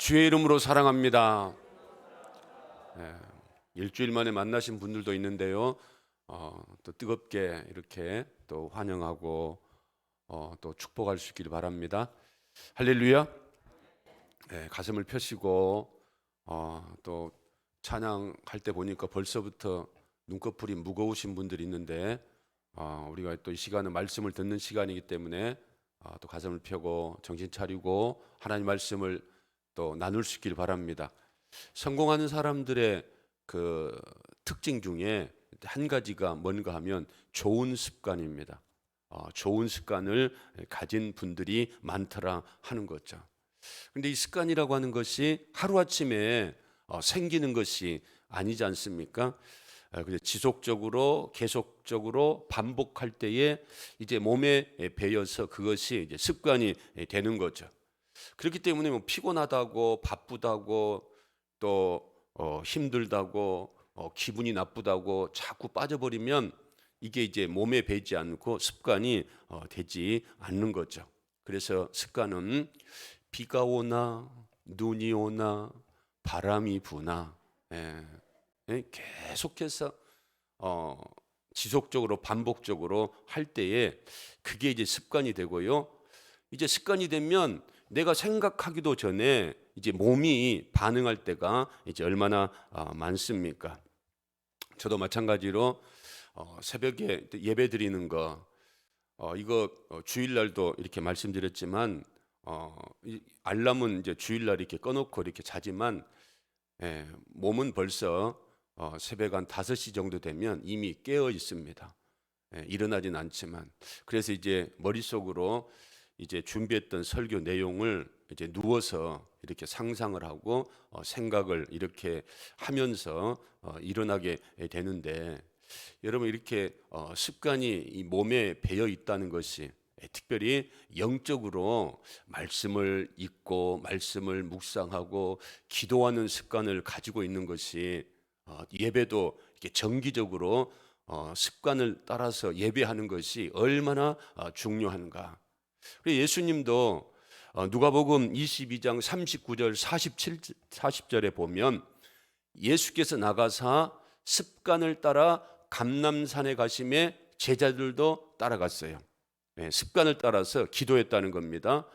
주의 이름으로 사랑합니다. 일주일 만에 만나신 분들도 있는데요. 또 뜨겁게 이렇게 또 환영하고 또 축복할 수 있기를 바랍니다. 할렐루야. 가슴을 펴시고 또 찬양할 때 보니까 벌써부터 눈꺼풀이 무거우신 분들이 있는데 우리가 또 이 시간은 말씀을 듣는 시간이기 때문에 또 가슴을 펴고 정신 차리고 하나님 말씀을 또 나눌 수 있길 바랍니다. 성공하는 사람들의 그 특징 중에 한 가지가 뭔가 하면 좋은 습관입니다. 좋은 습관을 가진 분들이 많더라 하는 거죠. 그런데 이 습관이라고 하는 것이 하루아침에 생기는 것이 아니지 않습니까? 그래서 지속적으로 계속적으로 반복할 때에 이제 몸에 배어서 그것이 이제 습관이 되는 거죠. 그렇기 때문에 뭐 피곤하다고 바쁘다고 또 힘들다고 기분이 나쁘다고 자꾸 빠져버리면 이게 이제 몸에 배지 않고 습관이 되지 않는 거죠. 그래서 습관은 비가 오나 눈이 오나 바람이 부나 계속해서 지속적으로 반복적으로 할 때에 그게 이제 습관이 되고요. 이제 습관이 되면 내가 생각하기도 전에 이제 몸이 반응할 때가 이제 얼마나 많습니까? 저도 마찬가지로 새벽에 예배 드리는 거 이거 주일날도 이렇게 말씀드렸지만 알람은 이제 주일날 이렇게 꺼놓고 이렇게 자지만 몸은 벌써 새벽 한 5시 정도 되면 이미 깨어 있습니다. 일어나진 않지만 그래서 이제 머릿속으로 이제 준비했던 설교 내용을 이제 누워서 이렇게 상상을 하고 생각을 이렇게 하면서 일어나게 되는데 여러분 이렇게 습관이 이 몸에 배어 있다는 것이 특별히 영적으로 말씀을 읽고 말씀을 묵상하고 기도하는 습관을 가지고 있는 것이 예배도 이렇게 정기적으로 습관을 따라서 예배하는 것이 얼마나 중요한가. 예수님도 누가복음 22장 39절 40절에 보면 예수께서 나가사 습관을 따라 감람산에 가심에 제자들도 따라갔어요. 습관을 따라서 기도했다는 겁니다.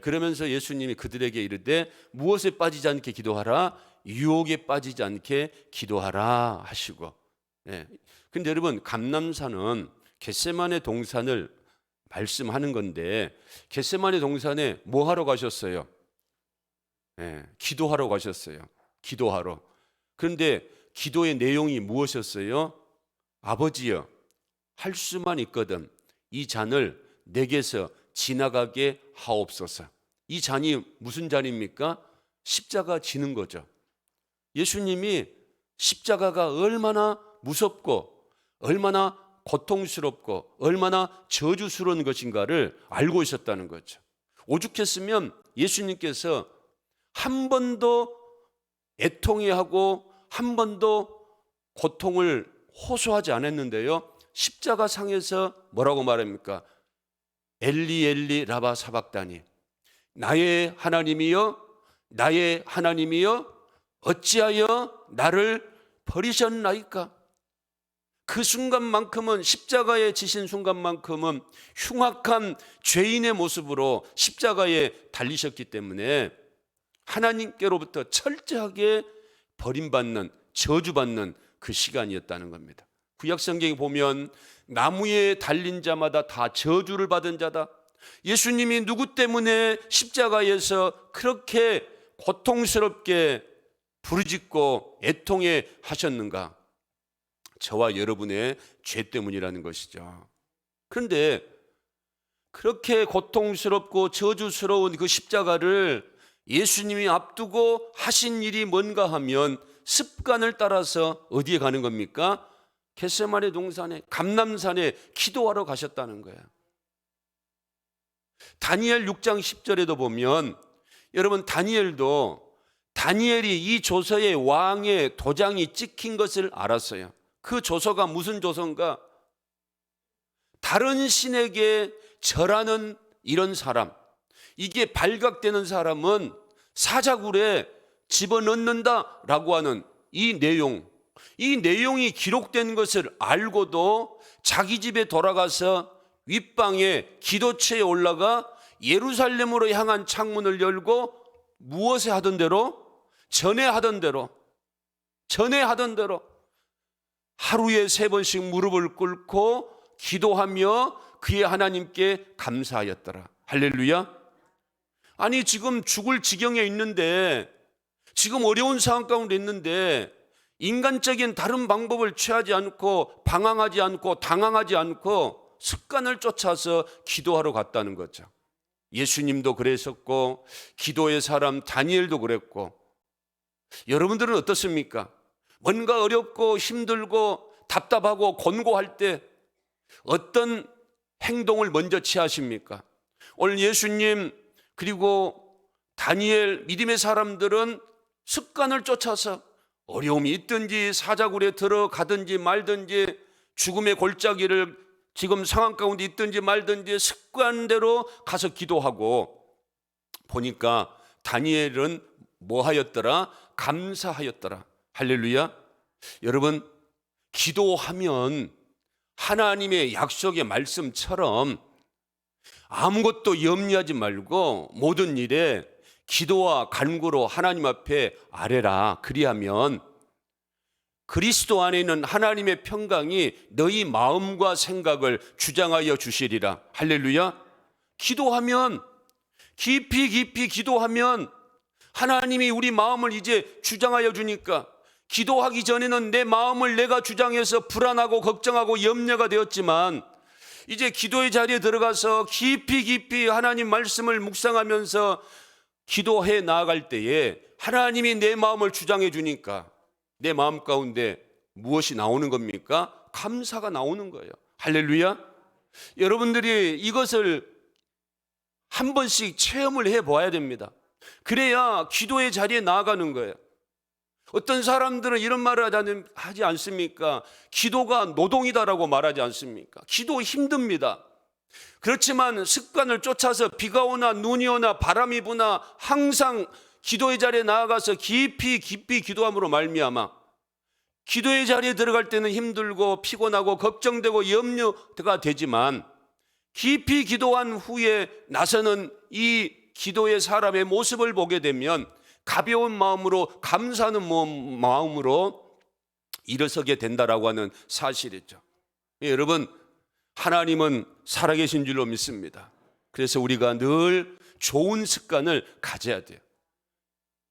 그러면서 예수님이 그들에게 이르되 무엇에 빠지지 않게 기도하라 유혹에 빠지지 않게 기도하라 하시고. 근데 여러분 감람산은 겟세마네 동산을 말씀하는 건데 겟세마네 동산에 뭐 하러 가셨어요? 기도하러 가셨어요. 기도하러. 그런데 기도의 내용이 무엇이었어요? 아버지여 할 수만 있거든 이 잔을 내게서 지나가게 하옵소서. 이 잔이 무슨 잔입니까? 십자가 지는 거죠. 예수님이 십자가가 얼마나 무섭고 얼마나 고통스럽고 얼마나 저주스러운 것인가를 알고 있었다는 거죠. 오죽했으면 예수님께서 한 번도 애통해하고 한 번도 고통을 호소하지 않았는데요. 십자가 상에서 뭐라고 말합니까? 엘리 엘리 라바 사박다니 나의 하나님이여 나의 하나님이여 어찌하여 나를 버리셨나이까? 그 순간만큼은 십자가에 지신 순간만큼은 흉악한 죄인의 모습으로 십자가에 달리셨기 때문에 하나님께로부터 철저하게 버림받는 저주받는 그 시간이었다는 겁니다. 구약성경에 보면 나무에 달린 자마다 다 저주를 받은 자다. 예수님이 누구 때문에 십자가에서 그렇게 고통스럽게 부르짖고 애통해 하셨는가? 저와 여러분의 죄 때문이라는 것이죠. 그런데 그렇게 고통스럽고 저주스러운 그 십자가를 예수님이 앞두고 하신 일이 뭔가 하면 습관을 따라서 어디에 가는 겁니까? 겟세마네 동산에 감람산에 기도하러 가셨다는 거예요. 다니엘 6장 10절에도 보면 여러분 다니엘이 이 조서에 왕의 도장이 찍힌 것을 알았어요. 그 조서가 무슨 조서인가? 다른 신에게 절하는 이런 사람, 이게 발각되는 사람은 사자굴에 집어넣는다라고 하는 이 내용이 기록된 것을 알고도 자기 집에 돌아가서 윗방에 기도처에 올라가 예루살렘으로 향한 창문을 열고 무엇에 하던 대로? 전에 하던 대로 하루에 3번씩 무릎을 꿇고 기도하며 그의 하나님께 감사하였더라. 할렐루야. 아니, 지금 죽을 지경에 있는데, 지금 어려운 상황 가운데 있는데 인간적인 다른 방법을 취하지 않고 방황하지 않고 당황하지 않고 습관을 쫓아서 기도하러 갔다는 거죠. 예수님도 그랬었고 기도의 사람 다니엘도 그랬고, 여러분들은 어떻습니까? 뭔가 어렵고 힘들고 답답하고 곤고할 때 어떤 행동을 먼저 취하십니까? 오늘 예수님 그리고 다니엘 믿음의 사람들은 습관을 쫓아서 어려움이 있든지 사자굴에 들어가든지 말든지 죽음의 골짜기를 지금 상황 가운데 있든지 말든지 습관대로 가서 기도하고, 보니까 다니엘은 뭐 하였더라? 감사하였더라. 할렐루야. 여러분, 기도하면 하나님의 약속의 말씀처럼 아무것도 염려하지 말고 모든 일에 기도와 간구로 하나님 앞에 아뢰라. 그리하면 그리스도 안에 있는 하나님의 평강이 너희 마음과 생각을 주장하여 주시리라. 할렐루야. 기도하면, 깊이 기도하면 하나님이 우리 마음을 이제 주장하여 주니까, 기도하기 전에는 내 마음을 내가 주장해서 불안하고 걱정하고 염려가 되었지만 이제 기도의 자리에 들어가서 깊이 하나님 말씀을 묵상하면서 기도해 나아갈 때에 하나님이 내 마음을 주장해 주니까 내 마음 가운데 무엇이 나오는 겁니까? 감사가 나오는 거예요. 할렐루야. 여러분들이 이것을 한 번씩 체험을 해봐야 됩니다. 그래야 기도의 자리에 나아가는 거예요. 어떤 사람들은 이런 말을 하지 않습니까? 기도가 노동이다라고 말하지 않습니까? 기도 힘듭니다. 그렇지만 습관을 쫓아서 비가 오나 눈이 오나 바람이 부나 항상 기도의 자리에 나아가서 깊이 기도함으로 말미암아 기도의 자리에 들어갈 때는 힘들고 피곤하고 걱정되고 염려가 되지만, 깊이 기도한 후에 나서는 이 기도의 사람의 모습을 보게 되면 가벼운 마음으로, 감사하는 마음으로 일어서게 된다라고 하는 사실이죠. 여러분, 하나님은 살아계신 줄로 믿습니다. 그래서 우리가 늘 좋은 습관을 가져야 돼요.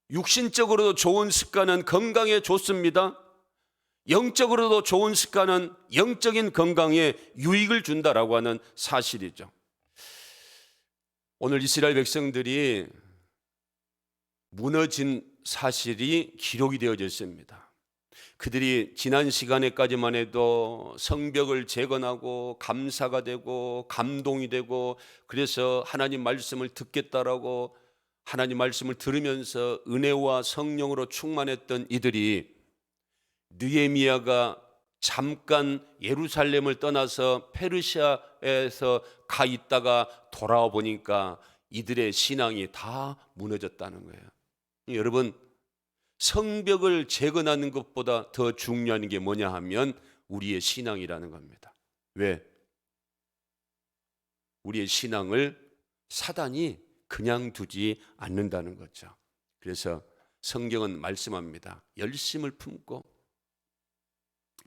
육신적으로도 좋은 습관은 건강에 좋습니다. 영적으로도 좋은 습관은 영적인 건강에 유익을 준다라고 하는 사실이죠. 오늘 이스라엘 백성들이 무너진 사실이 기록이 되어져 있습니다. 그들이 지난 시간에까지만 해도 성벽을 재건하고 감사가 되고 감동이 되고, 그래서 하나님 말씀을 듣겠다라고 하나님 말씀을 들으면서 은혜와 성령으로 충만했던 이들이 느헤미야가 잠깐 예루살렘을 떠나서 페르시아에서 가 있다가 돌아와 보니까 이들의 신앙이 다 무너졌다는 거예요. 여러분, 성벽을 재건하는 것보다 더 중요한 게 뭐냐 하면 우리의 신앙이라는 겁니다. 왜? 우리의 신앙을 사단이 그냥 두지 않는다는 거죠. 그래서 성경은 말씀합니다. 열심을 품고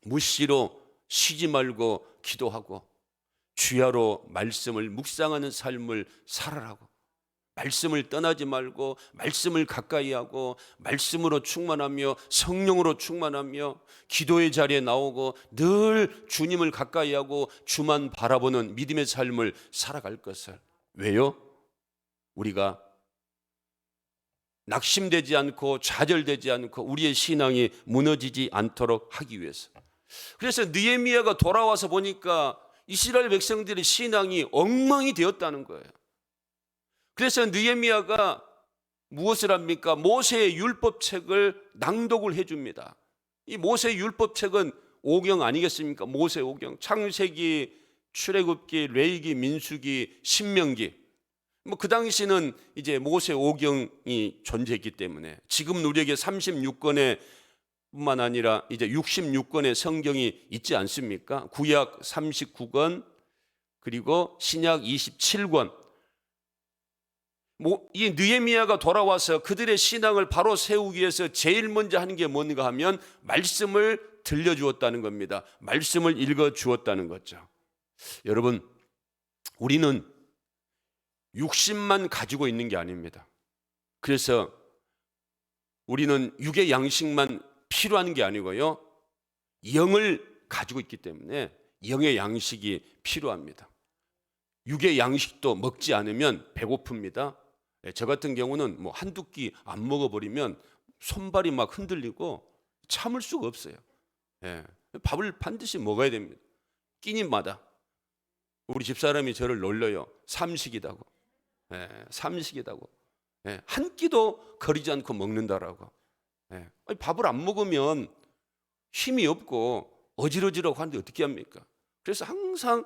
무시로 쉬지 말고 기도하고 주야로 말씀을 묵상하는 삶을 살아라고, 말씀을 떠나지 말고 말씀을 가까이 하고 말씀으로 충만하며 성령으로 충만하며 기도의 자리에 나오고 늘 주님을 가까이 하고 주만 바라보는 믿음의 삶을 살아갈 것을. 왜요? 우리가 낙심되지 않고 좌절되지 않고 우리의 신앙이 무너지지 않도록 하기 위해서. 그래서 느헤미야가 돌아와서 보니까 이스라엘 백성들의 신앙이 엉망이 되었다는 거예요. 그래서 느헤미야가 무엇을 합니까? 모세의 율법책을 낭독을 해줍니다. 이 모세의 율법책은 5경 아니겠습니까? 모세 5경, 창세기, 출애굽기, 레위기, 민수기, 신명기. 뭐 그 당시는 이제 모세 오경이 존재했기 때문에 지금 우리에게 36권의 뿐만 아니라 이제 66권의 성경이 있지 않습니까? 구약 39권 그리고 신약 27권. 이 느헤미야가 돌아와서 그들의 신앙을 바로 세우기 위해서 제일 먼저 하는 게 뭔가 하면 말씀을 들려주었다는 겁니다. 말씀을 읽어주었다는 거죠. 여러분, 우리는 육신만 가지고 있는 게 아닙니다. 그래서 우리는 육의 양식만 필요한 게 아니고요, 영을 가지고 있기 때문에 영의 양식이 필요합니다. 육의 양식도 먹지 않으면 배고픕니다. 저 같은 경우는 뭐 한두 끼 안 먹어버리면 손발이 막 흔들리고 참을 수가 없어요. 밥을 반드시 먹어야 됩니다. 끼니마다. 우리 집사람이 저를 놀려요. 삼식이다고. 삼식이다고. 한 끼도 거리지 않고 먹는다라고. 밥을 안 먹으면 힘이 없고 어지러지라고 하는데 어떻게 합니까? 그래서 항상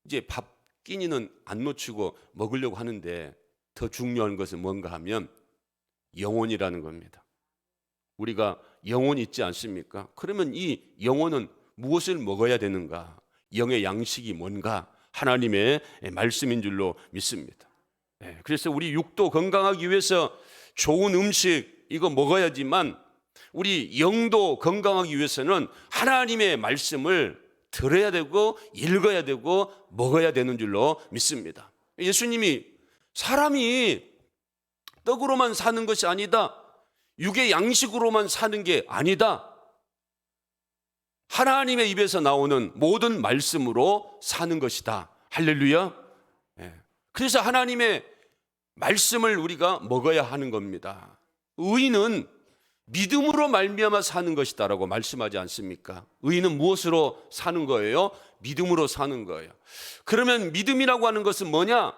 이제 밥 끼니는 안 놓치고 먹으려고 하는데, 더 중요한 것은 뭔가 하면 영혼이라는 겁니다. 우리가 영혼이 있지 않습니까? 그러면 이 영혼은 무엇을 먹어야 되는가? 영의 양식이 뭔가? 하나님의 말씀인 줄로 믿습니다. 그래서 우리 육도 건강하기 위해서 좋은 음식 이거 먹어야지만, 우리 영도 건강하기 위해서는 하나님의 말씀을 들어야 되고 읽어야 되고 먹어야 되는 줄로 믿습니다. 예수님이 사람이 떡으로만 사는 것이 아니다, 육의 양식으로만 사는 게 아니다, 하나님의 입에서 나오는 모든 말씀으로 사는 것이다. 할렐루야. 그래서 하나님의 말씀을 우리가 먹어야 하는 겁니다. 의인은 믿음으로 말미암아 사는 것이다라고 말씀하지 않습니까? 의인은 무엇으로 사는 거예요? 믿음으로 사는 거예요. 그러면 믿음이라고 하는 것은 뭐냐?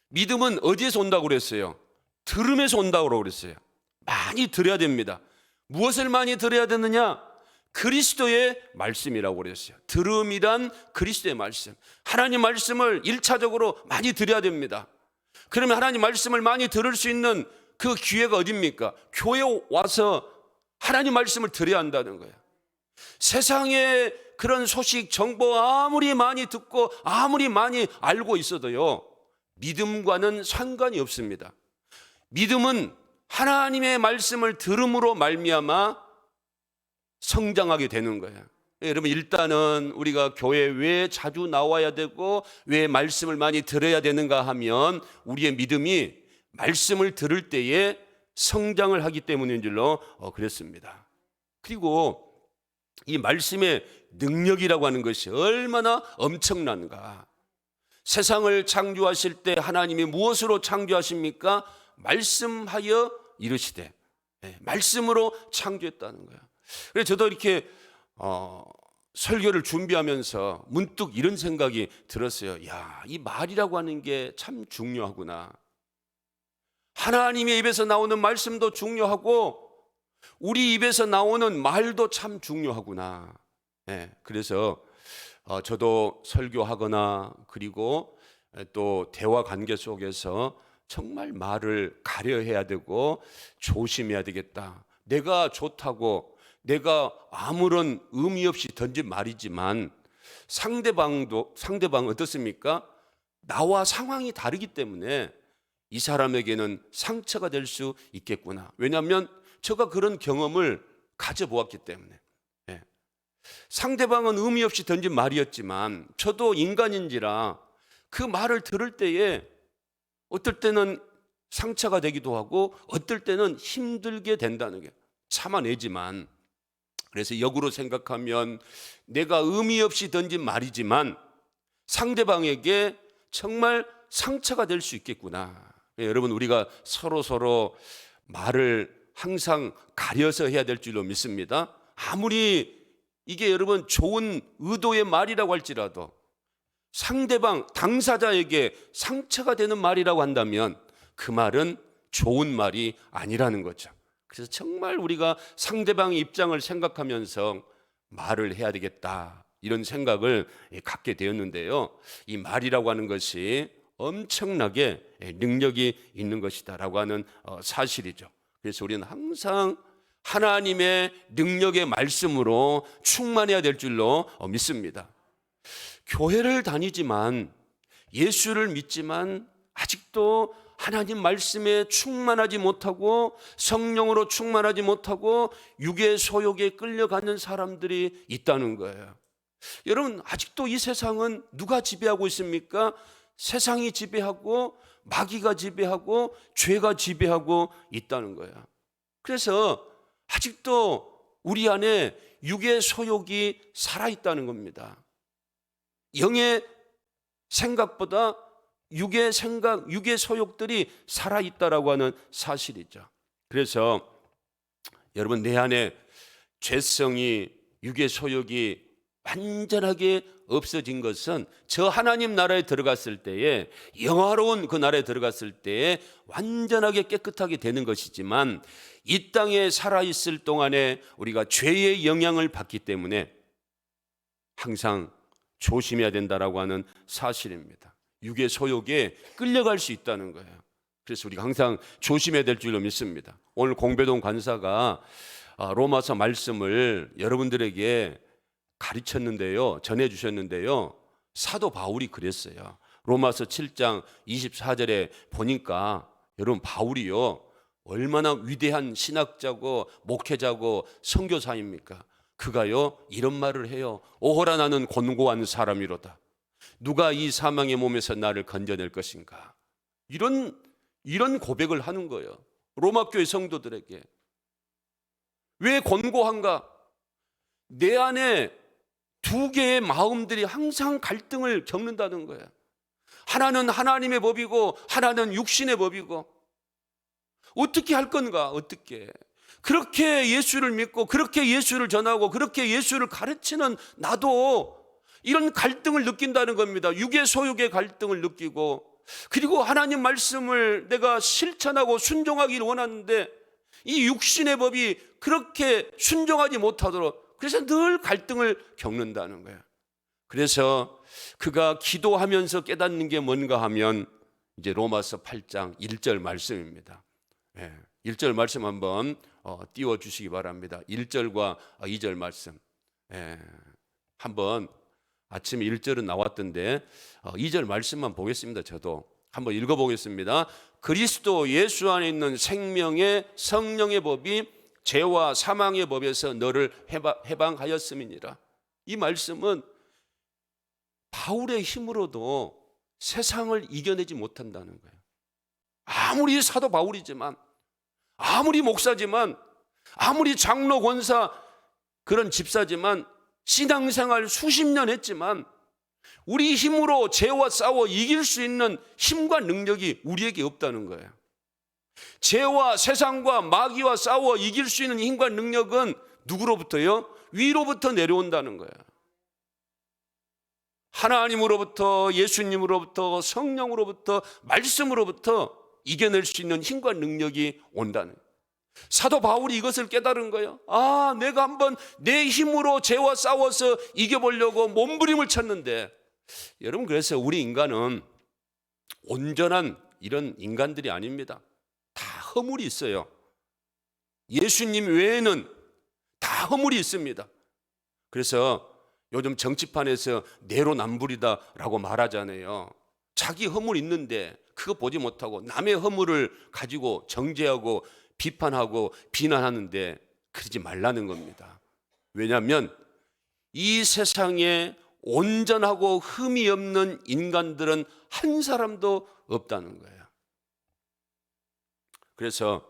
믿음은 어디에서 온다고 그랬어요? 들음에서 온다고 그랬어요. 많이 들어야 됩니다. 무엇을 많이 들어야 되느냐? 그리스도의 말씀이라고 그랬어요. 들음이란 그리스도의 말씀. 하나님 말씀을 1차적으로 많이 들어야 됩니다. 그러면 하나님 말씀을 많이 들을 수 있는 그 기회가 어딥니까? 교회에 와서 하나님 말씀을 들어야 한다는 거예요. 세상에 그런 소식, 정보 아무리 많이 듣고 아무리 많이 알고 있어도요, 믿음과는 상관이 없습니다. 믿음은 하나님의 말씀을 들음으로 말미암아 성장하게 되는 거예요. 여러분, 일단은 우리가 교회에 왜 자주 나와야 되고 왜 말씀을 많이 들어야 되는가 하면, 우리의 믿음이 말씀을 들을 때에 성장을 하기 때문인 줄로 그랬습니다. 그리고 이 말씀의 능력이라고 하는 것이 얼마나 엄청난가. 세상을 창조하실 때 하나님이 무엇으로 창조하십니까? 말씀하여 이르시되, 말씀으로 창조했다는 거예요. 그래서 저도 이렇게 설교를 준비하면서 문득 이런 생각이 들었어요. 야, 이 말이라고 하는 게 참 중요하구나. 하나님의 입에서 나오는 말씀도 중요하고 우리 입에서 나오는 말도 참 중요하구나. 그래서 저도 설교하거나 그리고 또 대화 관계 속에서 정말 말을 가려해야 되고 조심해야 되겠다. 내가 좋다고 내가 아무런 의미 없이 던진 말이지만 상대방 어떻습니까? 나와 상황이 다르기 때문에 이 사람에게는 상처가 될 수 있겠구나. 왜냐하면 제가 그런 경험을 가져보았기 때문에. 상대방은 의미 없이 던진 말이었지만 저도 인간인지라 그 말을 들을 때에 어떨 때는 상처가 되기도 하고 어떨 때는 힘들게 된다는 게 참아내지만, 그래서 역으로 생각하면 내가 의미 없이 던진 말이지만 상대방에게 정말 상처가 될 수 있겠구나. 여러분, 우리가 서로 말을 항상 가려서 해야 될 줄로 믿습니다. 아무리 이게 여러분 좋은 의도의 말이라고 할지라도 상대방 당사자에게 상처가 되는 말이라고 한다면 그 말은 좋은 말이 아니라는 거죠. 그래서 정말 우리가 상대방의 입장을 생각하면서 말을 해야 되겠다, 이런 생각을 갖게 되었는데요. 이 말이라고 하는 것이 엄청나게 능력이 있는 것이다라고 하는 사실이죠. 그래서 우리는 항상 하나님의 능력의 말씀으로 충만해야 될 줄로 믿습니다. 교회를 다니지만 예수를 믿지만 아직도 하나님 말씀에 충만하지 못하고 성령으로 충만하지 못하고 육의 소욕에 끌려가는 사람들이 있다는 거예요. 여러분, 아직도 이 세상은 누가 지배하고 있습니까? 세상이 지배하고 마귀가 지배하고 죄가 지배하고 있다는 거예요. 그래서 아직도 우리 안에 육의 소욕이 살아있다는 겁니다. 영의 생각보다 육의 생각, 육의 소욕들이 살아있다라고 하는 사실이죠. 그래서 여러분, 내 안에 죄성이, 육의 소욕이 완전하게 없어진 것은 저 하나님 나라에 들어갔을 때에, 영화로운 그 나라에 들어갔을 때에 완전하게 깨끗하게 되는 것이지만, 이 땅에 살아있을 동안에 우리가 죄의 영향을 받기 때문에 항상 조심해야 된다라고 하는 사실입니다. 육의 소욕에 끌려갈 수 있다는 거예요. 그래서 우리가 항상 조심해야 될 줄로 믿습니다. 오늘 공배동 간사가 로마서 말씀을 여러분들에게 가르쳤는데요, 전해주셨는데요, 사도 바울이 그랬어요. 로마서 7장 24절에 보니까 여러분, 바울이요 얼마나 위대한 신학자고 목회자고 선교사입니까? 그가요 이런 말을 해요. 오호라, 나는 곤고한 사람이로다. 누가 이 사망의 몸에서 나를 건져낼 것인가? 이런 고백을 하는 거예요. 로마 교회 성도들에게. 왜 곤고한가? 내 안에 두 개의 마음들이 항상 갈등을 겪는다는 거예요. 하나는 하나님의 법이고 하나는 육신의 법이고, 어떻게 할 건가? 어떻게? 그렇게 예수를 믿고 그렇게 예수를 전하고 그렇게 예수를 가르치는 나도 이런 갈등을 느낀다는 겁니다. 육의 소욕의 갈등을 느끼고, 그리고 하나님 말씀을 내가 실천하고 순종하기를 원하는데 이 육신의 법이 그렇게 순종하지 못하도록, 그래서 늘 갈등을 겪는다는 거예요. 그래서 그가 기도하면서 깨닫는 게 뭔가 하면 이제 로마서 8장 1절 말씀입니다. 1절 말씀 한번 띄워주시기 바랍니다. 1절과 2절 말씀. 한번 아침에 1절은 나왔던데 2절 말씀만 보겠습니다. 저도 한번 읽어보겠습니다. 그리스도 예수 안에 있는 생명의 성령의 법이 죄와 사망의 법에서 너를 해방하였음이니라. 이 말씀은 바울의 힘으로도 세상을 이겨내지 못한다는 거예요. 아무리 사도 바울이지만, 아무리 목사지만, 아무리 장로 권사 그런 집사지만, 신앙생활 수십 년 했지만 우리 힘으로 죄와 싸워 이길 수 있는 힘과 능력이 우리에게 없다는 거예요. 죄와 세상과 마귀와 싸워 이길 수 있는 힘과 능력은 누구로부터요? 위로부터 내려온다는 거예요. 하나님으로부터, 예수님으로부터, 성령으로부터, 말씀으로부터 이겨낼 수 있는 힘과 능력이 온다는 거예요. 사도 바울이 이것을 깨달은 거예요. 내가 한번 내 힘으로 죄와 싸워서 이겨보려고 몸부림을 쳤는데, 여러분, 그래서 우리 인간은 온전한 이런 인간들이 아닙니다. 다 허물이 있어요. 예수님 외에는 다 허물이 있습니다. 그래서 요즘 정치판에서 내로남불이다라고 말하잖아요. 자기 허물 있는데 그거 보지 못하고 남의 허물을 가지고 정죄하고 비판하고 비난하는데, 그러지 말라는 겁니다. 왜냐하면 이 세상에 온전하고 흠이 없는 인간들은 한 사람도 없다는 거예요. 그래서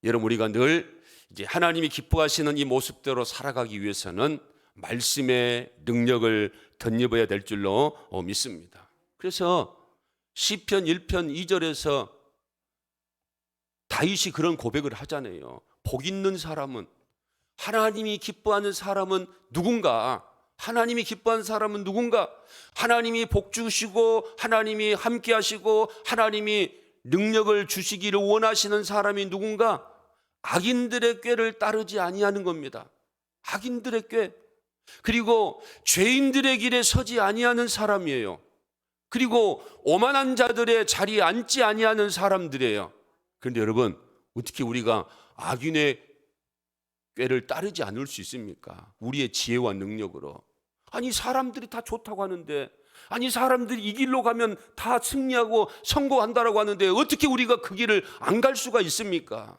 여러분, 우리가 늘 이제 하나님이 기뻐하시는 이 모습대로 살아가기 위해서는 말씀의 능력을 덧입어야 될 줄로 믿습니다. 그래서 시편 1편 2절에서 다윗이 그런 고백을 하잖아요. 복 있는 사람은, 하나님이 기뻐하는 사람은 누군가? 하나님이 기뻐하는 사람은 누군가? 하나님이 복 주시고 하나님이 함께 하시고 하나님이 능력을 주시기를 원하시는 사람이 누군가? 악인들의 꾀를 따르지 아니하는 겁니다. 악인들의 꾀. 그리고 죄인들의 길에 서지 아니하는 사람이에요. 그리고 오만한 자들의 자리에 앉지 아니하는 사람들이에요. 그런데 여러분, 어떻게 우리가 악인의 꾀를 따르지 않을 수 있습니까? 우리의 지혜와 능력으로. 아니, 사람들이 다 좋다고 하는데, 아니, 사람들이 이 길로 가면 다 승리하고 성공한다라고 하는데 어떻게 우리가 그 길을 안 갈 수가 있습니까?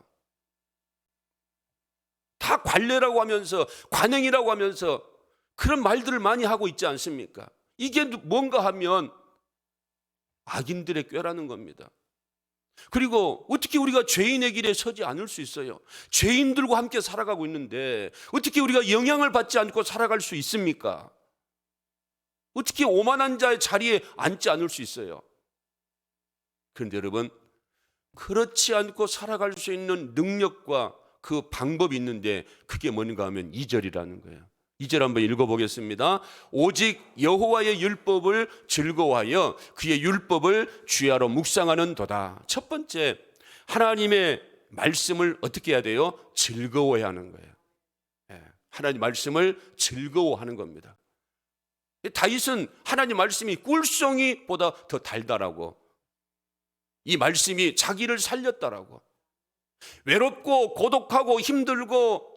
다 관례라고 하면서, 관행이라고 하면서 그런 말들을 많이 하고 있지 않습니까? 이게 뭔가 하면 악인들의 꾀라는 겁니다. 그리고 어떻게 우리가 죄인의 길에 서지 않을 수 있어요? 죄인들과 함께 살아가고 있는데 어떻게 우리가 영향을 받지 않고 살아갈 수 있습니까? 어떻게 오만한 자의 자리에 앉지 않을 수 있어요? 그런데 여러분, 그렇지 않고 살아갈 수 있는 능력과 그 방법이 있는데 그게 뭔가 하면 2절이라는 거예요. 2절 한번 읽어보겠습니다. 오직 여호와의 율법을 즐거워하여 그의 율법을 주야로 묵상하는 도다. 첫 번째, 하나님의 말씀을 어떻게 해야 돼요? 즐거워해야 하는 거예요. 하나님 말씀을 즐거워하는 겁니다. 다윗은 하나님 말씀이 꿀송이보다 더 달달하고 이 말씀이 자기를 살렸다라고, 외롭고 고독하고 힘들고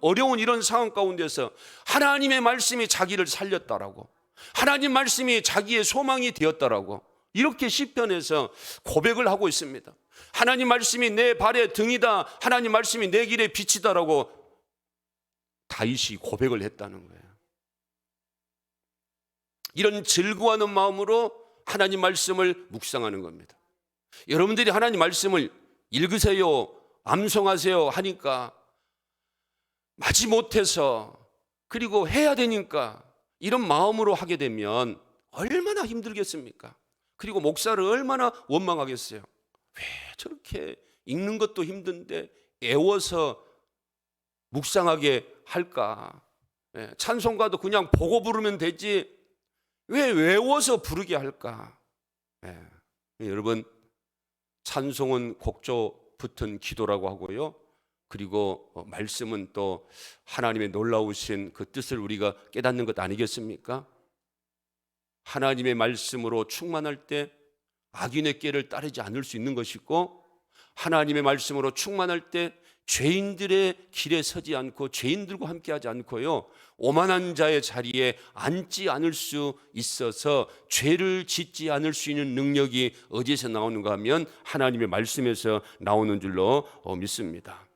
어려운 이런 상황 가운데서 하나님의 말씀이 자기를 살렸다라고, 하나님 말씀이 자기의 소망이 되었다라고 이렇게 시편에서 고백을 하고 있습니다. 하나님 말씀이 내 발의 등이다, 하나님 말씀이 내 길의 빛이다라고 다윗이 고백을 했다는 거예요. 이런 즐거워하는 마음으로 하나님 말씀을 묵상하는 겁니다. 여러분들이 하나님 말씀을 읽으세요, 암송하세요 하니까 마지못해서, 그리고 해야 되니까 이런 마음으로 하게 되면 얼마나 힘들겠습니까? 그리고 목사를 얼마나 원망하겠어요. 왜 저렇게 읽는 것도 힘든데 애워서 묵상하게 할까? 찬송가도 그냥 보고 부르면 되지 왜 외워서 부르게 할까? 여러분, 찬송은 곡조 붙은 기도라고 하고요, 그리고 말씀은 또 하나님의 놀라우신 그 뜻을 우리가 깨닫는 것 아니겠습니까? 하나님의 말씀으로 충만할 때 악인의 꾀를 따르지 않을 수 있는 것이고, 하나님의 말씀으로 충만할 때 죄인들의 길에 서지 않고 죄인들과 함께하지 않고요, 오만한 자의 자리에 앉지 않을 수 있어서 죄를 짓지 않을 수 있는 능력이 어디에서 나오는가 하면 하나님의 말씀에서 나오는 줄로 믿습니다.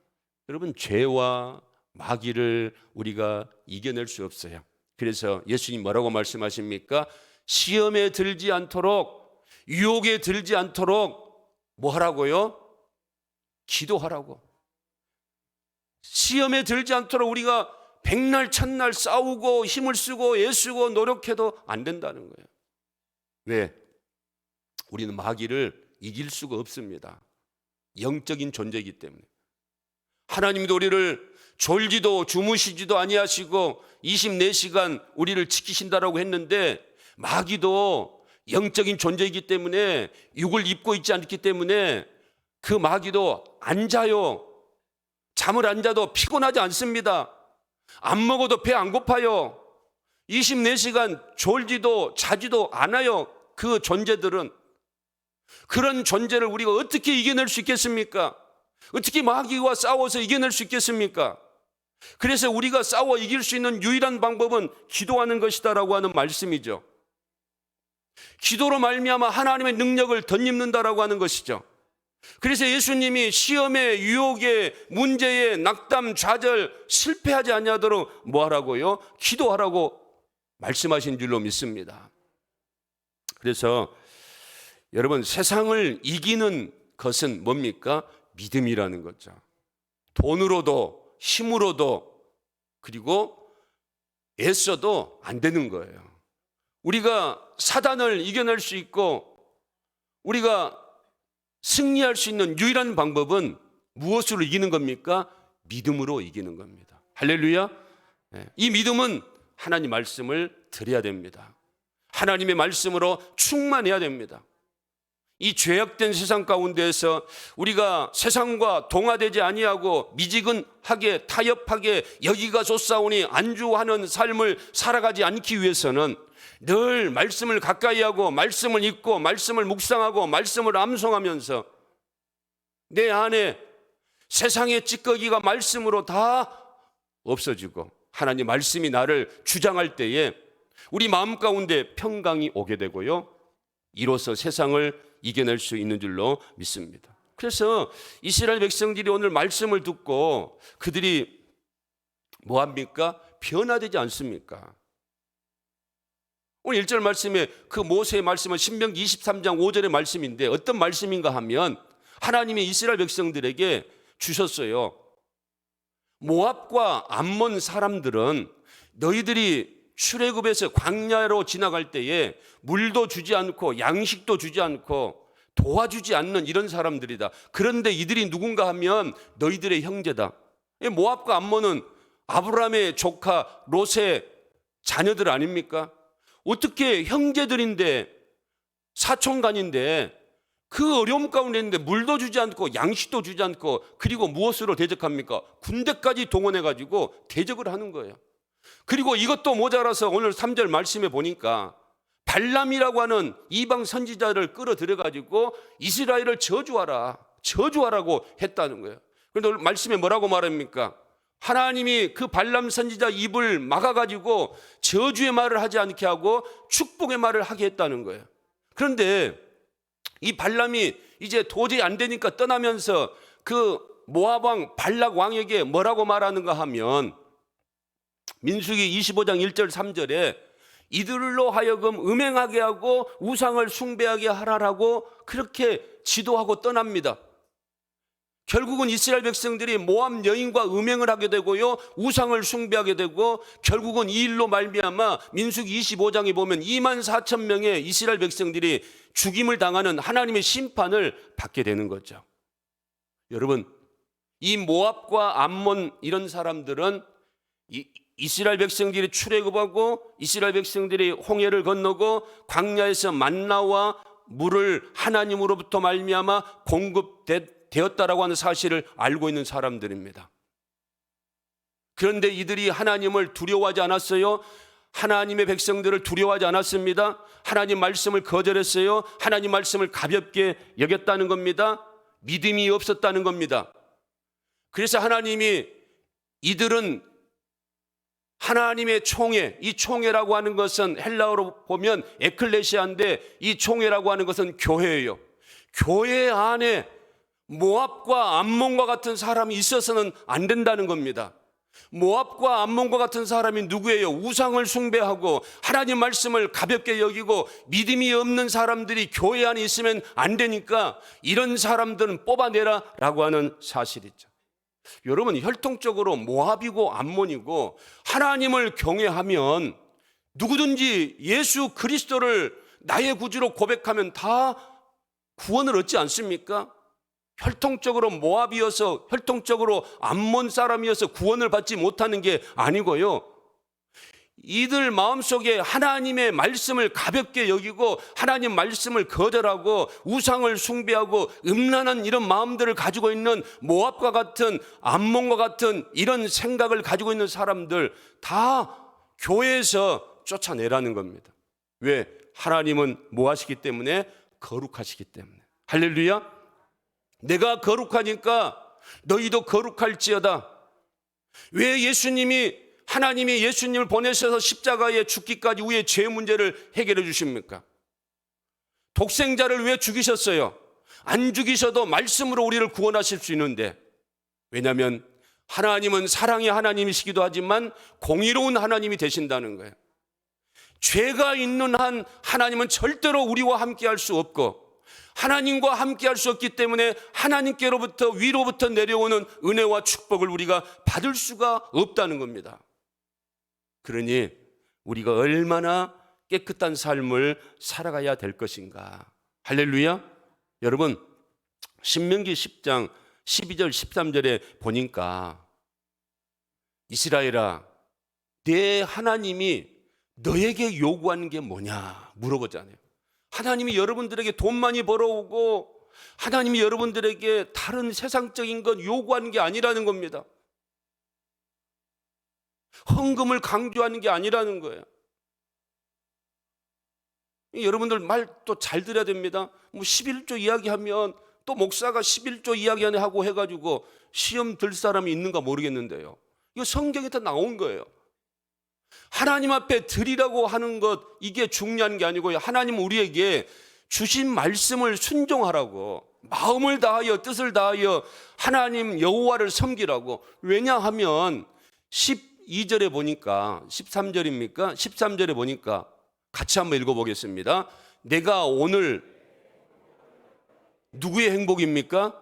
여러분, 죄와 마귀를 우리가 이겨낼 수 없어요. 그래서 예수님 뭐라고 말씀하십니까? 시험에 들지 않도록, 유혹에 들지 않도록 뭐 하라고요? 기도하라고. 시험에 들지 않도록 우리가 백날 천날 싸우고 힘을 쓰고 애쓰고 노력해도 안 된다는 거예요. 왜? 우리는 마귀를 이길 수가 없습니다. 영적인 존재이기 때문에. 하나님도 우리를 졸지도 주무시지도 아니하시고 24시간 우리를 지키신다라고 했는데, 마귀도 영적인 존재이기 때문에, 육을 입고 있지 않기 때문에 그 마귀도 안 자요. 잠을 안 자도 피곤하지 않습니다. 안 먹어도 배 안 고파요. 24시간 졸지도 자지도 않아요. 그 존재들은. 그런 존재를 우리가 어떻게 이겨낼 수 있겠습니까? 어떻게 마귀와 싸워서 이겨낼 수 있겠습니까? 그래서 우리가 싸워 이길 수 있는 유일한 방법은 기도하는 것이다라고 하는 말씀이죠. 기도로 말미암아 하나님의 능력을 덧입는다라고 하는 것이죠. 그래서 예수님이 시험에, 유혹에, 문제에, 낙담, 좌절, 실패하지 아니하도록 뭐 하라고요? 기도하라고 말씀하신 줄로 믿습니다. 그래서 여러분, 세상을 이기는 것은 뭡니까? 믿음이라는 거죠. 돈으로도 힘으로도 그리고 애써도 안 되는 거예요. 우리가 사단을 이겨낼 수 있고 우리가 승리할 수 있는 유일한 방법은 무엇으로 이기는 겁니까? 믿음으로 이기는 겁니다. 할렐루야. 이 믿음은 하나님 말씀을 들어야 됩니다. 하나님의 말씀으로 충만해야 됩니다. 이 죄악된 세상 가운데에서 우리가 세상과 동화되지 아니하고 미지근하게 타협하게 여기가 좋사오니 안주하는 삶을 살아가지 않기 위해서는 늘 말씀을 가까이 하고 말씀을 읽고 말씀을 묵상하고 말씀을 암송하면서 내 안에 세상의 찌꺼기가 말씀으로 다 없어지고 하나님 말씀이 나를 주장할 때에 우리 마음 가운데 평강이 오게 되고요, 이로써 세상을 이겨낼 수 있는 줄로 믿습니다. 그래서 이스라엘 백성들이 오늘 말씀을 듣고 그들이 뭐합니까? 변화되지 않습니까? 오늘 1절 말씀에 그 모세의 말씀은 신명기 23장 5절의 말씀인데 어떤 말씀인가 하면 하나님이 이스라엘 백성들에게 주셨어요. 모압과 암몬 사람들은 너희들이 출애굽에서 광야로 지나갈 때에 물도 주지 않고 양식도 주지 않고 도와주지 않는 이런 사람들이다. 그런데 이들이 누군가 하면 너희들의 형제다. 모압과 암몬은 아브라함의 조카 롯의 자녀들 아닙니까? 어떻게 형제들인데 사촌간인데 그 어려움 가운데 있는데 물도 주지 않고 양식도 주지 않고 그리고 무엇으로 대적합니까? 군대까지 동원해가지고 대적을 하는 거예요. 그리고 이것도 모자라서 오늘 3절 말씀에 보니까 발람이라고 하는 이방 선지자를 끌어들여가지고 이스라엘을 저주하라고 했다는 거예요. 그런데 오늘 말씀에 뭐라고 말합니까? 하나님이 그 발람 선지자 입을 막아가지고 저주의 말을 하지 않게 하고 축복의 말을 하게 했다는 거예요. 그런데 이 발람이 이제 도저히 안 되니까 떠나면서 그 모압 왕 발락 왕에게 뭐라고 말하는가 하면 민수기 25장 1절 3절에 이들로 하여금 음행하게 하고 우상을 숭배하게 하라라고 그렇게 지도하고 떠납니다. 결국은 이스라엘 백성들이 모압 여인과 음행을 하게 되고요, 우상을 숭배하게 되고 결국은 이 일로 말미암아 민수기 25장에 보면 2만 4천 명의 이스라엘 백성들이 죽임을 당하는 하나님의 심판을 받게 되는 거죠. 여러분, 이 모압과 암몬 이런 사람들은 이스라엘 백성들이 출애굽하고 이스라엘 백성들이 홍해를 건너고 광야에서 만나와 물을 하나님으로부터 말미암아 공급되었다라고 하는 사실을 알고 있는 사람들입니다. 그런데 이들이 하나님을 두려워하지 않았어요. 하나님의 백성들을 두려워하지 않았습니다. 하나님 말씀을 거절했어요. 하나님 말씀을 가볍게 여겼다는 겁니다. 믿음이 없었다는 겁니다. 그래서 하나님이 이들은 하나님의 총회, 이 총회라고 하는 것은 헬라어로 보면 에클레시아인데 이 총회라고 하는 것은 교회예요. 교회 안에 모압과 암몬과 같은 사람이 있어서는 안 된다는 겁니다. 모압과 암몬과 같은 사람이 누구예요? 우상을 숭배하고 하나님 말씀을 가볍게 여기고 믿음이 없는 사람들이 교회 안에 있으면 안 되니까 이런 사람들은 뽑아내라 라고 하는 사실이죠. 여러분, 혈통적으로 모압이고 암몬이고 하나님을 경외하면 누구든지 예수 그리스도를 나의 구주로 고백하면 다 구원을 얻지 않습니까? 혈통적으로 모압이어서 혈통적으로 암몬 사람이어서 구원을 받지 못하는 게 아니고요, 이들 마음속에 하나님의 말씀을 가볍게 여기고 하나님 말씀을 거절하고 우상을 숭배하고 음란한 이런 마음들을 가지고 있는 모압과 같은 암몬과 같은 이런 생각을 가지고 있는 사람들 다 교회에서 쫓아내라는 겁니다. 왜? 하나님은 뭐 하시기 때문에? 거룩하시기 때문에. 할렐루야. 내가 거룩하니까 너희도 거룩할지어다. 왜 하나님이 예수님을 보내셔서 십자가에 죽기까지 우리의 죄 문제를 해결해 주십니까? 독생자를 왜 죽이셨어요? 안 죽이셔도 말씀으로 우리를 구원하실 수 있는데, 왜냐하면 하나님은 사랑의 하나님이시기도 하지만 공의로운 하나님이 되신다는 거예요. 죄가 있는 한 하나님은 절대로 우리와 함께 할 수 없고 하나님과 함께 할 수 없기 때문에 하나님께로부터 위로부터 내려오는 은혜와 축복을 우리가 받을 수가 없다는 겁니다. 그러니 우리가 얼마나 깨끗한 삶을 살아가야 될 것인가. 할렐루야. 여러분, 신명기 10장 12절 13절에 보니까 이스라엘아, 내 하나님이 너에게 요구하는 게 뭐냐 물어보잖아요. 하나님이 여러분들에게 돈 많이 벌어오고 하나님이 여러분들에게 다른 세상적인 것 요구하는 게 아니라는 겁니다. 헌금을 강조하는 게 아니라는 거예요. 여러분들 말 또 잘 들어야 됩니다. 뭐 11조 이야기하면 또 목사가 11조 이야기하고 해가지고 시험 들 사람이 있는가 모르겠는데요. 이거 성경에 다 나온 거예요. 하나님 앞에 드리라고 하는 것, 이게 중요한 게 아니고요. 하나님 우리에게 주신 말씀을 순종하라고, 마음을 다하여 뜻을 다하여 하나님 여호와를 섬기라고. 왜냐하면 12절에 보니까, 13절입니까? 13절에 보니까 같이 한번 읽어보겠습니다. 내가 오늘 누구의 행복입니까?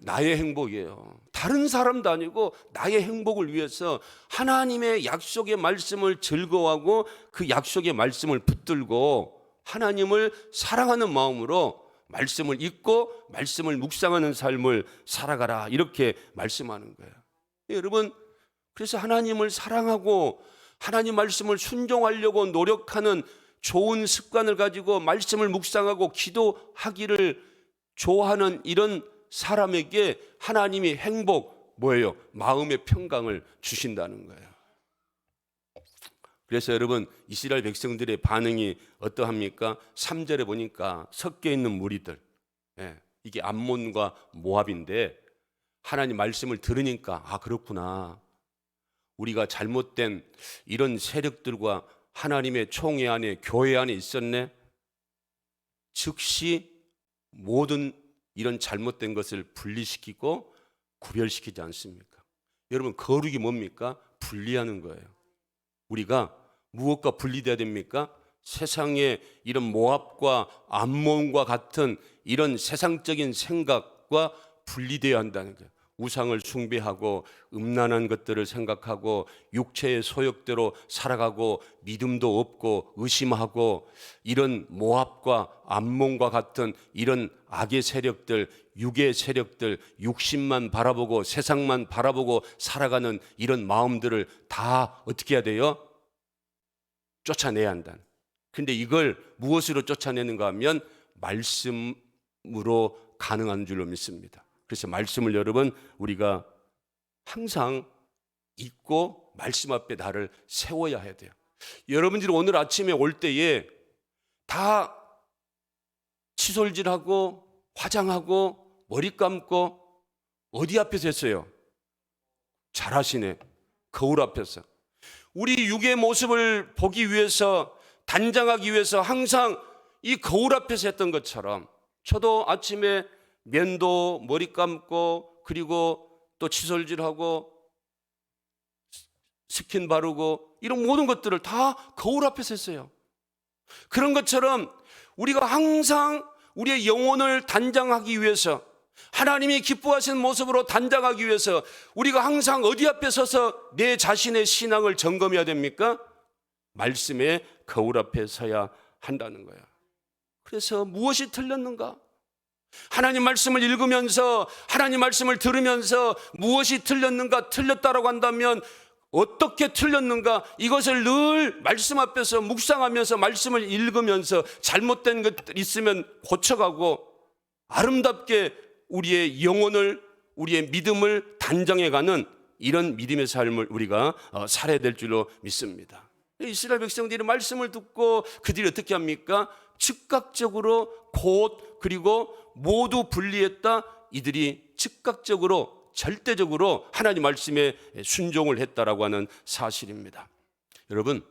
나의 행복이에요. 다른 사람도 아니고 나의 행복을 위해서 하나님의 약속의 말씀을 즐거워하고 그 약속의 말씀을 붙들고 하나님을 사랑하는 마음으로 말씀을 읽고 말씀을 묵상하는 삶을 살아가라, 이렇게 말씀하는 거예요. 여러분, 그래서 하나님을 사랑하고 하나님 말씀을 순종하려고 노력하는 좋은 습관을 가지고 말씀을 묵상하고 기도하기를 좋아하는 이런 사람에게 하나님이 행복, 뭐예요? 마음의 평강을 주신다는 거예요. 그래서 여러분, 이스라엘 백성들의 반응이 어떠합니까? 3절에 보니까 섞여 있는 무리들, 이게 암몬과 모압인데 하나님 말씀을 들으니까, 아, 그렇구나, 우리가 잘못된 이런 세력들과 하나님의 총회 안에, 교회 안에 있었네. 즉시 모든 이런 잘못된 것을 분리시키고 구별시키지 않습니까? 여러분, 거룩이 뭡니까? 분리하는 거예요. 우리가 무엇과 분리돼야 됩니까? 세상의 이런 모압과 암몬과 같은 이런 세상적인 생각과 분리되어야 한다는 거예요. 우상을 숭배하고 음란한 것들을 생각하고 육체의 소욕대로 살아가고 믿음도 없고 의심하고 이런 모압과 암몬과 같은 이런 악의 세력들, 육의 세력들, 육신만 바라보고 세상만 바라보고 살아가는 이런 마음들을 다 어떻게 해야 돼요? 쫓아내야 한다. 근데 이걸 무엇으로 쫓아내는가 하면 말씀으로 가능한 줄로 믿습니다. 그래서 말씀을 여러분, 우리가 항상 읽고 말씀 앞에 나를 세워야 해야 돼요. 여러분들이 오늘 아침에 올 때에 다 치솔질하고 화장하고 머리 감고 어디 앞에서 했어요? 잘하시네. 거울 앞에서. 우리 육의 모습을 보기 위해서, 단장하기 위해서 항상 이 거울 앞에서 했던 것처럼 저도 아침에 면도, 머리 감고, 그리고 또 치솔질하고 스킨 바르고 이런 모든 것들을 다 거울 앞에서 했어요. 그런 것처럼 우리가 항상 우리의 영혼을 단장하기 위해서, 하나님이 기뻐하시는 모습으로 단장하기 위해서 우리가 항상 어디 앞에 서서 내 자신의 신앙을 점검해야 됩니까? 말씀의 거울 앞에 서야 한다는 거예요. 그래서 무엇이 틀렸는가? 하나님 말씀을 읽으면서, 하나님 말씀을 들으면서 무엇이 틀렸는가, 틀렸다라고 한다면 어떻게 틀렸는가, 이것을 늘 말씀 앞에서 묵상하면서 말씀을 읽으면서 잘못된 것들 있으면 고쳐가고 아름답게 우리의 영혼을, 우리의 믿음을 단장해가는 이런 믿음의 삶을 우리가 살아야 될 줄로 믿습니다. 이스라엘 백성들이 말씀을 듣고 그들이 어떻게 합니까? 즉각적으로 곧, 그리고 모두 분리했다. 이들이 즉각적으로, 절대적으로 하나님 말씀에 순종을 했다라고 하는 사실입니다. 여러분,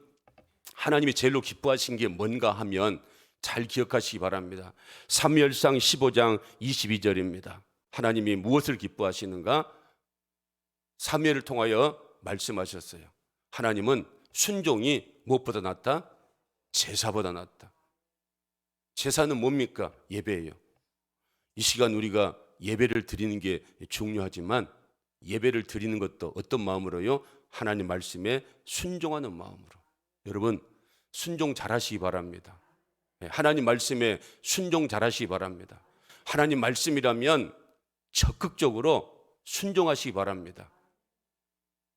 하나님이 제일로 기뻐하신 게 뭔가 하면 잘 기억하시기 바랍니다. 사무엘상 15장 22절입니다. 하나님이 무엇을 기뻐하시는가? 사무엘을 통하여 말씀하셨어요. 하나님은 순종이 무엇보다 낫다? 제사보다 낫다. 제사는 뭡니까? 예배예요. 이 시간 우리가 예배를 드리는 게 중요하지만 예배를 드리는 것도 어떤 마음으로요? 하나님 말씀에 순종하는 마음으로. 여러분, 순종 잘하시기 바랍니다. 하나님 말씀에 순종 잘하시기 바랍니다. 하나님 말씀이라면 적극적으로 순종하시기 바랍니다.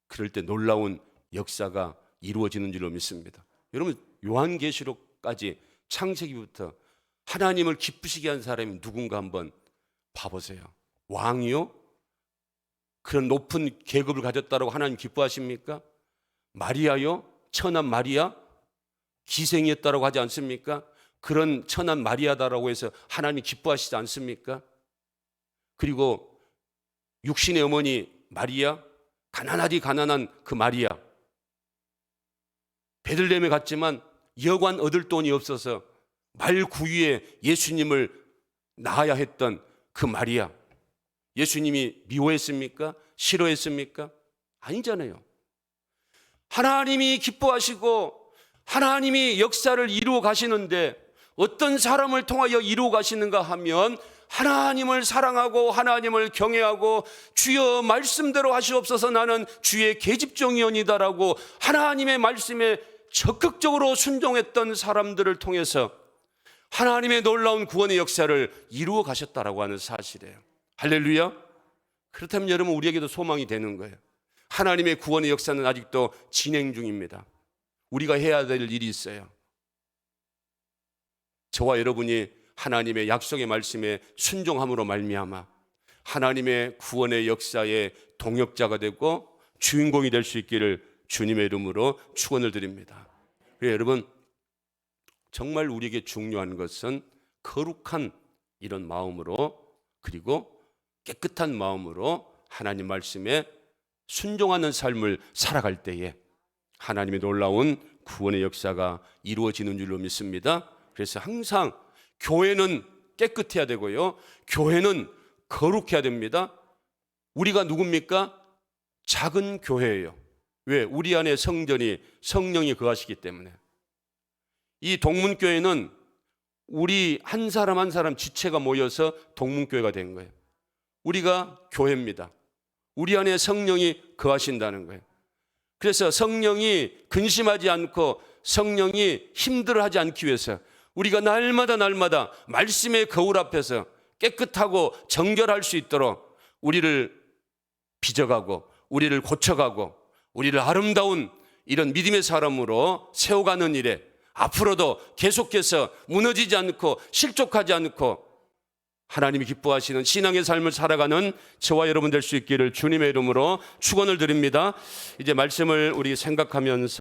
그럴 때 놀라운 역사가 이루어지는 줄로 믿습니다. 여러분, 요한계시록까지 창세기부터 하나님을 기쁘시게 한 사람이 누군가 한번 봐보세요. 왕이요? 그런 높은 계급을 가졌다고 하나님 기뻐하십니까? 마리아요? 천한 마리아? 기생이었다고 하지 않습니까? 그런 천한 마리아다라고 해서 하나님이 기뻐하시지 않습니까? 그리고 육신의 어머니 마리아, 가난하디 가난한 그 마리아, 베들레헴에 갔지만 여관 얻을 돈이 없어서 말 구유에 예수님을 낳아야 했던 그 마리아, 예수님이 미워했습니까? 싫어했습니까? 아니잖아요. 하나님이 기뻐하시고 하나님이 역사를 이루어 가시는데 어떤 사람을 통하여 이루어 가시는가 하면 하나님을 사랑하고 하나님을 경외하고 주여 말씀대로 하시옵소서 나는 주의 계집종이오니다라고 하나님의 말씀에 적극적으로 순종했던 사람들을 통해서 하나님의 놀라운 구원의 역사를 이루어 가셨다라고 하는 사실이에요. 할렐루야. 그렇다면 여러분 우리에게도 소망이 되는 거예요. 하나님의 구원의 역사는 아직도 진행 중입니다. 우리가 해야 될 일이 있어요. 저와 여러분이 하나님의 약속의 말씀에 순종함으로 말미암아 하나님의 구원의 역사의 동역자가 되고 주인공이 될 수 있기를 주님의 이름으로 축원을 드립니다. 그래서 여러분 정말 우리에게 중요한 것은 거룩한 이런 마음으로 그리고 깨끗한 마음으로 하나님 말씀에 순종하는 삶을 살아갈 때에 하나님의 놀라운 구원의 역사가 이루어지는 줄로 믿습니다. 그래서 항상 교회는 깨끗해야 되고요. 교회는 거룩해야 됩니다. 우리가 누굽니까? 작은 교회예요. 왜? 우리 안에 성령이 거하시기 때문에. 이 동문교회는 우리 한 사람 한 사람 지체가 모여서 동문교회가 된 거예요. 우리가 교회입니다. 우리 안에 성령이 거하신다는 거예요. 그래서 성령이 근심하지 않고 성령이 힘들어하지 않기 위해서 우리가 날마다 말씀의 거울 앞에서 깨끗하고 정결할 수 있도록 우리를 빚어가고 우리를 고쳐가고 우리를 아름다운 이런 믿음의 사람으로 세워가는 일에 앞으로도 계속해서 무너지지 않고 실족하지 않고 하나님이 기뻐하시는 신앙의 삶을 살아가는 저와 여러분 될 수 있기를 주님의 이름으로 축원을 드립니다. 이제 말씀을 우리 생각하면서